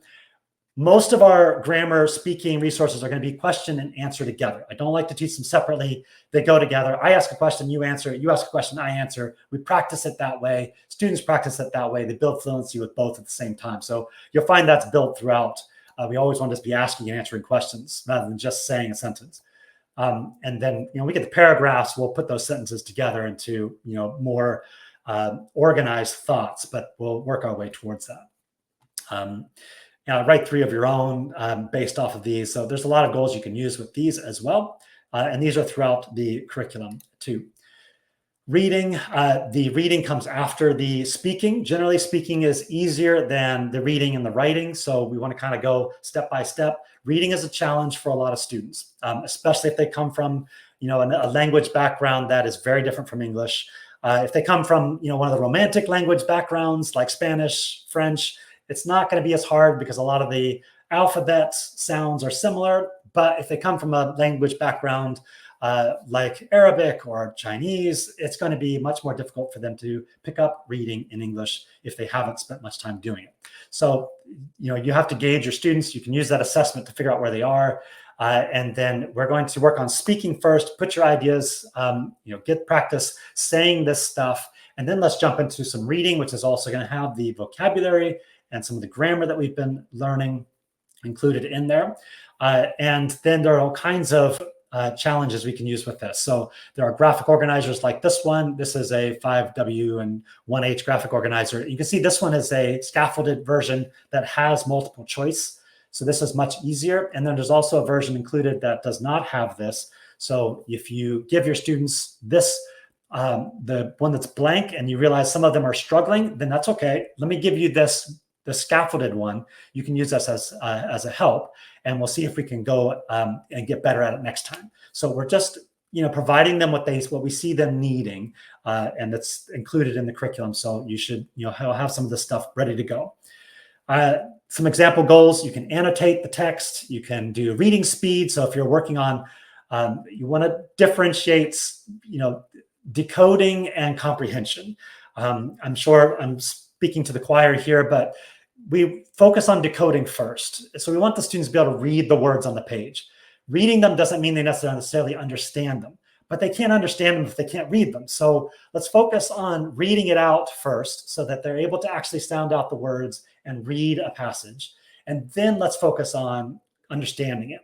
Most of our grammar speaking resources are going to be question and answer together. I don't like to teach them separately. They go together. I ask a question, you answer it. You ask a question, I answer. We practice it that way. Students practice it that way. They build fluency with both at the same time. So you'll find that's built throughout. We always want to be asking and answering questions rather than just saying a sentence. And then, we get the paragraphs. We'll put those sentences together into, more organized thoughts, but we'll work our way towards that. Write 3 of your own based off of these. So there's a lot of goals you can use with these as well. And these are throughout the curriculum too. Reading, the reading comes after the speaking. Generally speaking is easier than the reading and the writing. So we want to kind of go step by step. Reading is a challenge for a lot of students, especially if they come from, a language background that is very different from English. If they come from, one of the romantic language backgrounds like Spanish, French, it's not going to be as hard because a lot of the alphabet sounds are similar. But if they come from a language background like Arabic or Chinese, it's going to be much more difficult for them to pick up reading in English if they haven't spent much time doing it. So, you have to gauge your students. You can use that assessment to figure out where they are. And then we're going to work on speaking first, put your ideas, get practice saying this stuff. And then let's jump into some reading, which is also going to have the vocabulary and some of the grammar that we've been learning included in there. And then there are all kinds of challenges we can use with this. So there are graphic organizers like this one. This is a 5W and 1H graphic organizer. You can see this one is a scaffolded version that has multiple choice. So this is much easier. And then there's also a version included that does not have this. So if you give your students this, the one that's blank, and you realize some of them are struggling, then that's okay. Let me give you the scaffolded one. You can use this as a help, and we'll see if we can go and get better at it next time. So we're just providing them what we see them needing, and that's included in the curriculum. So you should have some of this stuff ready to go. Some example goals: you can annotate the text. You can do reading speed. So if you're working on, you want to differentiate, decoding and comprehension. I'm sure I'm speaking to the choir here, but we focus on decoding first. So we want the students to be able to read the words on the page. Reading them doesn't mean they necessarily understand them, but they can't understand them if they can't read them. So let's focus on reading it out first so that they're able to actually sound out the words and read a passage. And then let's focus on understanding it.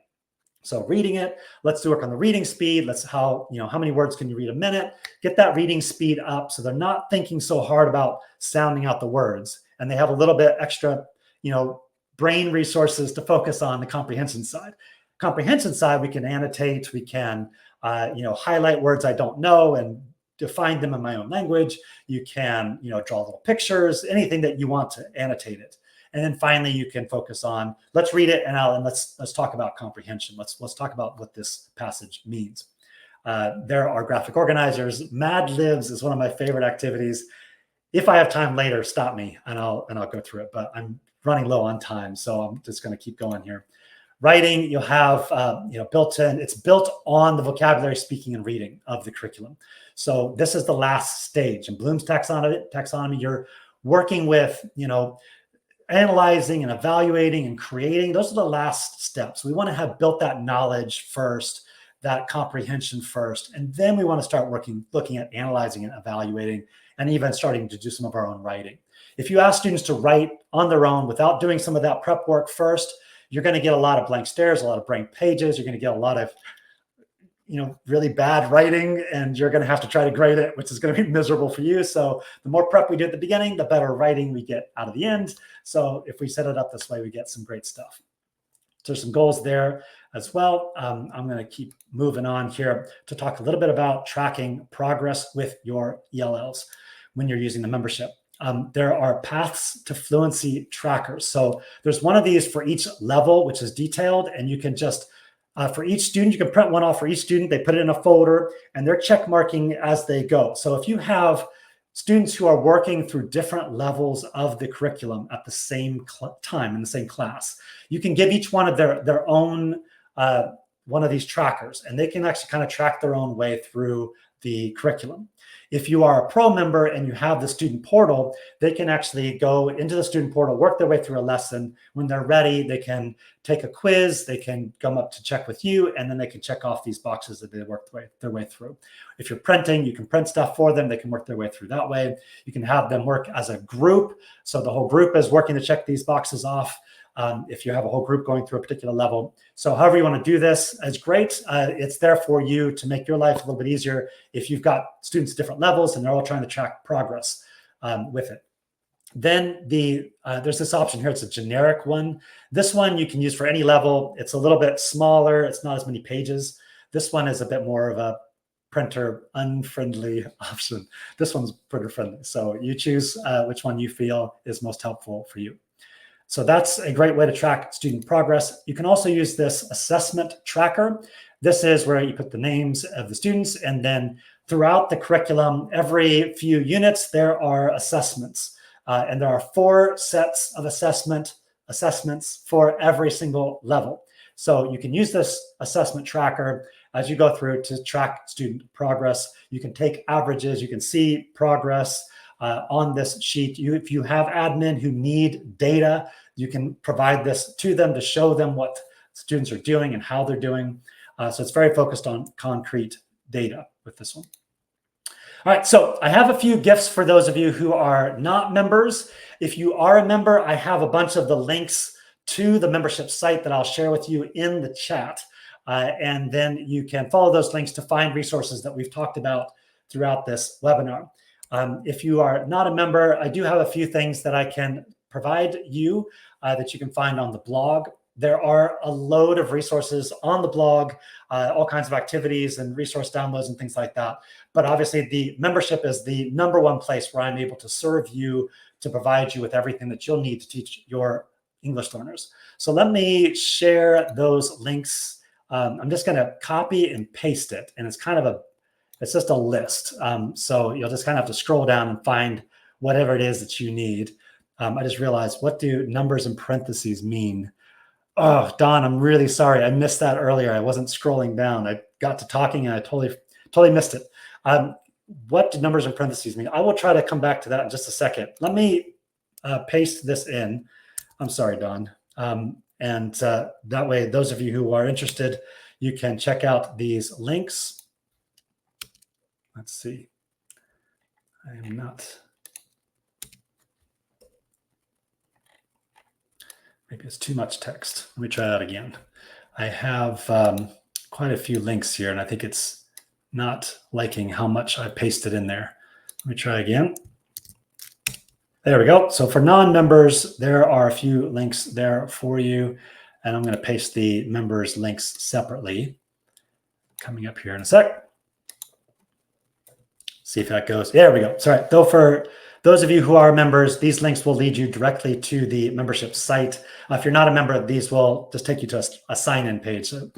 So reading it, let's do work on the reading speed. How many words can you read a minute? Get that reading speed up so they're not thinking so hard about sounding out the words, and they have a little bit extra, brain resources to focus on the comprehension side. Comprehension side, we can annotate, we can, highlight words I don't know and define them in my own language. You can, draw little pictures, anything that you want to annotate it. And then finally, you can focus on, let's read it, and let's talk about comprehension. Let's talk about what this passage means. There are graphic organizers. Mad Libs is one of my favorite activities. If I have time later, stop me and I'll go through it. But I'm running low on time, so I'm just going to keep going here. Writing, you'll have built in. It's built on the vocabulary, speaking, and reading of the curriculum. So this is the last stage in Bloom's taxonomy. You're working with analyzing and evaluating and creating. Those are the last steps. We want to have built that knowledge first, that comprehension first, and then we want to start looking at analyzing and evaluating, and even starting to do some of our own writing. If you ask students to write on their own without doing some of that prep work first, you're going to get a lot of blank stares, a lot of blank pages. You're going to get a lot of really bad writing, and you're going to have to try to grade it, which is going to be miserable for you. So the more prep we do at the beginning, the better writing we get out of the end. So if we set it up this way, we get some great stuff. So there's some goals there as well. I'm going to keep moving on here to talk a little bit about tracking progress with your ELLs when you're using the membership. There are paths to fluency trackers. So there's one of these for each level, which is detailed, and you can just for each student, you can print one off for each student. They put it in a folder, and they're check marking as they go. So if you have students who are working through different levels of the curriculum at the same time in the same class, you can give each one of their own one of these trackers, and they can actually kind of track their own way through the curriculum. If you are a pro member and you have the student portal, they can actually go into the student portal, work their way through a lesson. When they're ready, they can take a quiz, they can come up to check with you, and then they can check off these boxes that they worked their way through. If you're printing, you can print stuff for them. They can work their way through that way. You can have them work as a group. So the whole group is working to check these boxes off. If you have a whole group going through a particular level. So however you want to do this is great. It's there for you to make your life a little bit easier if you've got students at different levels and they're all trying to track progress with it. Then there's this option here. It's a generic one. This one you can use for any level. It's a little bit smaller. It's not as many pages. This one is a bit more of a printer unfriendly option. This one's printer friendly. So you choose which one you feel is most helpful for you. So that's a great way to track student progress. You can also use this assessment tracker. This is where you put the names of the students, and then throughout the curriculum, every few units, there are assessments. And there are 4 sets of assessments for every single level. So you can use this assessment tracker as you go through to track student progress. You can take averages, you can see progress on this sheet. If you have admin who need data, you can provide this to them to show them what students are doing and how they're doing. So it's very focused on concrete data with this one. All right, so I have a few gifts for those of you who are not members. If you are a member, I have a bunch of the links to the membership site that I'll share with you in the chat. And then you can follow those links to find resources that we've talked about throughout this webinar. If you are not a member, I do have a few things that I can provide you that you can find on the blog. There are a load of resources on the blog, all kinds of activities and resource downloads and things like that. But obviously the membership is the #1 place where I'm able to serve you, to provide you with everything that you'll need to teach your English learners. So let me share those links. I'm just going to copy and paste it. And it's just a list. So you'll just kind of have to scroll down and find whatever it is that you need. I just realized, what do numbers in parentheses mean? Oh, Don, I'm really sorry. I missed that earlier. I wasn't scrolling down. I got to talking and I totally missed it. What do numbers in parentheses mean? I will try to come back to that in just a second. Let me paste this in. I'm sorry, Don. And that way, those of you who are interested, you can check out these links. Let's see. I am not. Maybe it's too much text. Let me try that again. I have quite a few links here, and I think it's not liking how much I pasted in there. Let me try again. There we go. So for non-members, there are a few links there for you, and I'm going to paste the members links separately. Coming up here in a sec. See if that goes. There we go. Sorry. Though for those of you who are members, these links will lead you directly to the membership site. If you're not a member, these will just take you to a sign-in page. So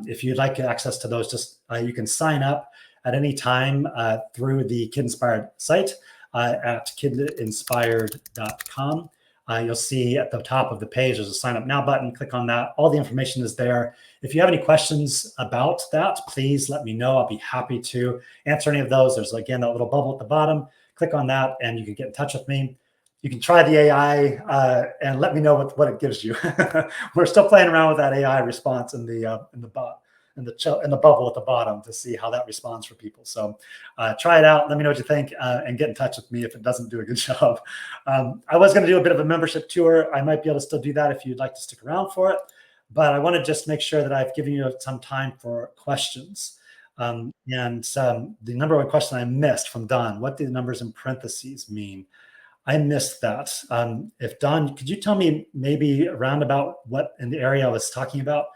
if you'd like access to those, you can sign up at any time through the Kid Inspired site at kidinspired.com. You'll see at the top of the page, there's a sign up now button. Click on that. All the information is there. If you have any questions about that, please let me know. I'll be happy to answer any of those. There's, again, that little bubble at the bottom. Click on that and you can get in touch with me. You can try the AI and let me know what it gives you. We're still playing around with that AI response in the bubble at the bottom to see how that responds for people. So try it out. Let me know what you think and get in touch with me if it doesn't do a good job. I was going to do a bit of a membership tour. I might be able to still do that if you'd like to stick around for it. But I want to just make sure that I've given you some time for questions. The #1 question I missed from Don, what do the numbers in parentheses mean? I missed that. If Don, could you tell me maybe around about what in the area I was talking about?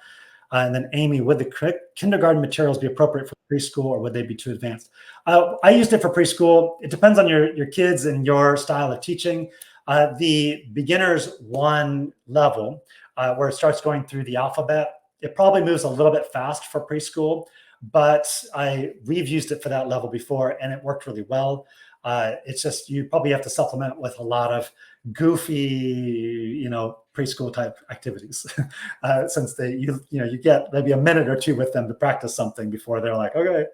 And then Amy, would the kindergarten materials be appropriate for preschool or would they be too advanced? I used it for preschool. It depends on your kids and your style of teaching. The beginners 1 level, where it starts going through the alphabet, it probably moves a little bit fast for preschool, but we've used it for that level before and it worked really well. It's just you probably have to supplement with a lot of goofy, preschool type activities, since you get maybe a minute or two with them to practice something before they're like, okay.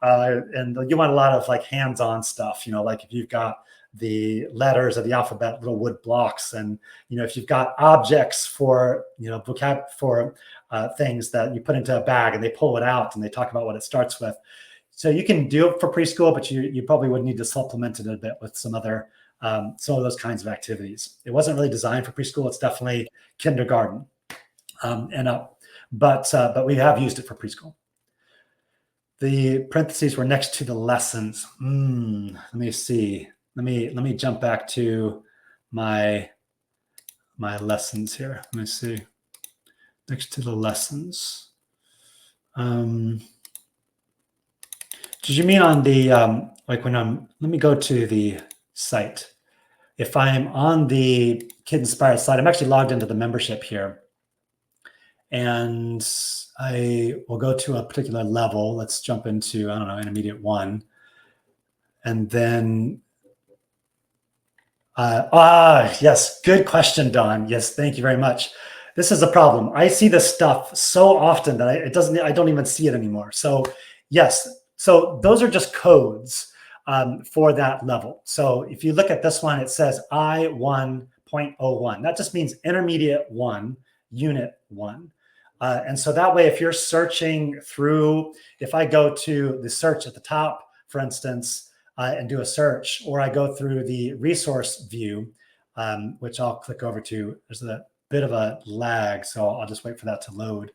And you want a lot of like hands-on stuff, like if you've got the letters of the alphabet, little wood blocks, and if you've got objects for vocab for things that you put into a bag and they pull it out and they talk about what it starts with. So you can do it for preschool, but you probably would need to supplement it a bit with some of those kinds of activities. It wasn't really designed for preschool. It's definitely kindergarten and up, but we have used it for preschool. The parentheses were next to the lessons. Let me see. Let me jump back to my lessons here. Let me see. Next to the lessons. Did you mean on the let me go to the site. If I'm on the Kid Inspired site, I'm actually logged into the membership here. And I will go to a particular level. Let's jump into, intermediate 1. And then, yes, good question, Don. Yes, thank you very much. This is a problem. I see this stuff so often that I don't even see it anymore. So yes, so those are just codes for that level. So if you look at this one, it says I1.01. That just means intermediate 1, unit 1. And so that way, if you're searching through, if I go to the search at the top, for instance, and do a search, or I go through the resource view, which I'll click over to, there's a bit of a lag, so I'll just wait for that to load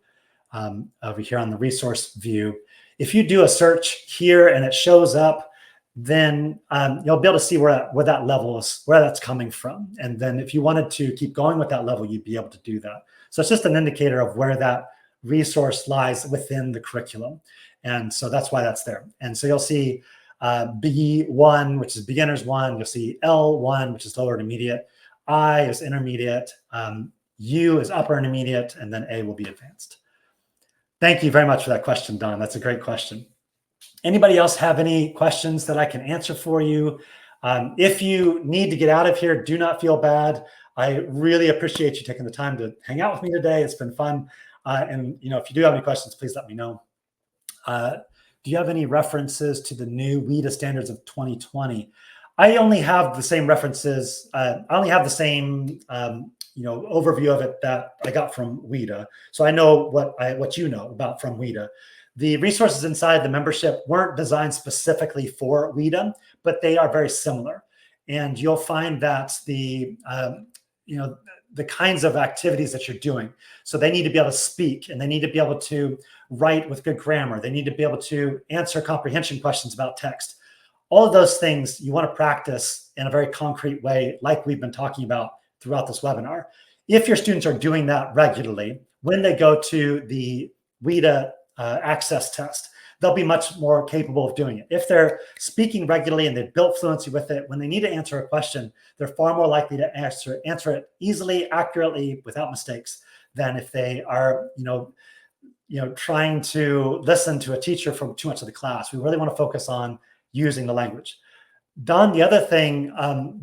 over here on the resource view. If you do a search here and it shows up, then you'll be able to see where that level is, where that's coming from. And then if you wanted to keep going with that level, you'd be able to do that. So it's just an indicator of where that resource lies within the curriculum. And so that's why that's there. And so you'll see B1, which is beginners 1. You'll see L1, which is lower intermediate. I is intermediate. U is upper intermediate. And then A will be advanced. Thank you very much for that question, Don. That's a great question. Anybody else have any questions that I can answer for you? If you need to get out of here, do not feel bad. I really appreciate you taking the time to hang out with me today. It's been fun. And if you do have any questions, please let me know. Do you have any references to the new WIDA standards of 2020? I only have the same references. I only have the same overview of it that I got from WIDA. So I know what you know about from WIDA. The resources inside the membership weren't designed specifically for WIDA, but they are very similar. And you'll find that the kinds of activities that you're doing. So they need to be able to speak, and they need to be able to write with good grammar. They need to be able to answer comprehension questions about text. All of those things you want to practice in a very concrete way, like we've been talking about throughout this webinar. If your students are doing that regularly, when they go to the WIDA access test, they'll be much more capable of doing it. If they're speaking regularly and they've built fluency with it, when they need to answer a question, they're far more likely to answer it easily, accurately, without mistakes, than if they are, trying to listen to a teacher for too much of the class. We really want to focus on using the language. Don, the other thing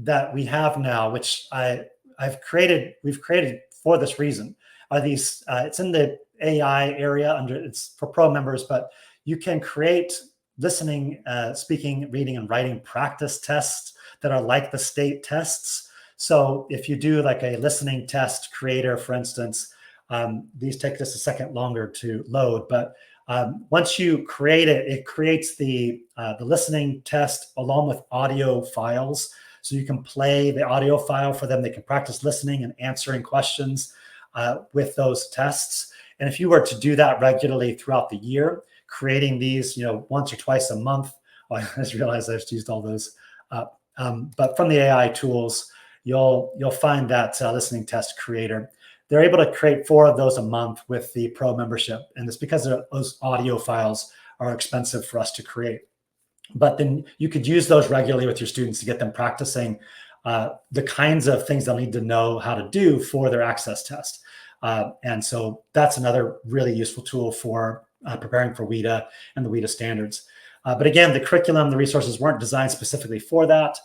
that we have now, which we've created for this reason, are these. It's in the AI area it's for pro members, but you can create listening, speaking, reading, and writing practice tests that are like the state tests. So if you do like a listening test creator, for instance, these take just a second longer to load, but once you create it, it creates the listening test along with audio files. So you can play the audio file for them. They can practice listening and answering questions with those tests. And if you were to do that regularly throughout the year, creating these, once or twice a month, I just realized I just used all those. But from the AI tools, you'll find that listening test creator. They're able to create 4 of those a month with the pro membership. And it's because those audio files are expensive for us to create. But then you could use those regularly with your students to get them practicing the kinds of things they'll need to know how to do for their access test. And so that's another really useful tool for preparing for WIDA and the WIDA standards. But again, the curriculum, the resources weren't designed specifically for that.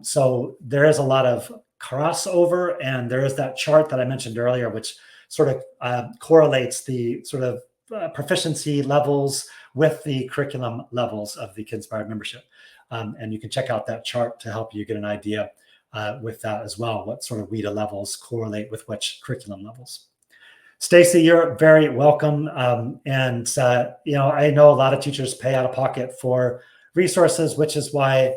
So there is a lot of crossover, and there is that chart that I mentioned earlier, which sort of correlates the sort of proficiency levels with the curriculum levels of the Kid-Inspired membership. And you can check out that chart to help you get an idea with that as well, what sort of WIDA levels correlate with which curriculum levels. Stacy, you're very welcome. You know, I know a lot of teachers pay out of pocket for resources, which is why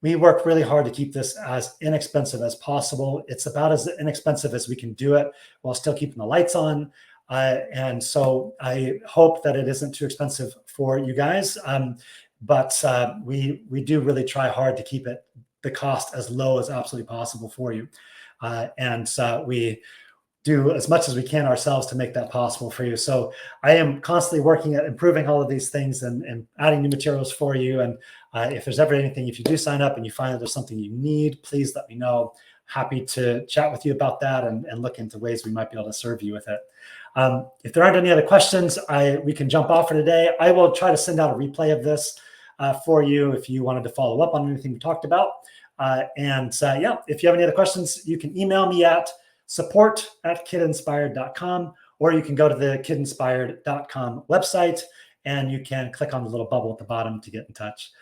we work really hard to keep this as inexpensive as possible. It's about as inexpensive as we can do it while still keeping the lights on. And so I hope that it isn't too expensive for you guys. But we do really try hard to keep the cost as low as absolutely possible for you. We do as much as we can ourselves to make that possible for you. So I am constantly working at improving all of these things and adding new materials for you. And if there's ever anything, if you do sign up and you find that there's something you need, please let me know. Happy to chat with you about that and look into ways we might be able to serve you with it. If there aren't any other questions, we can jump off for today. I will try to send out a replay of this for you if you wanted to follow up on anything we talked about. Yeah, if you have any other questions, you can email me at support@kidinspired.com, or you can go to the kidinspired.com website and you can click on the little bubble at the bottom to get in touch.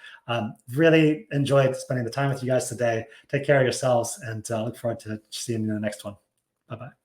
Really enjoyed spending the time with you guys today. Take care of yourselves, and look forward to seeing you in the next one. Bye-bye.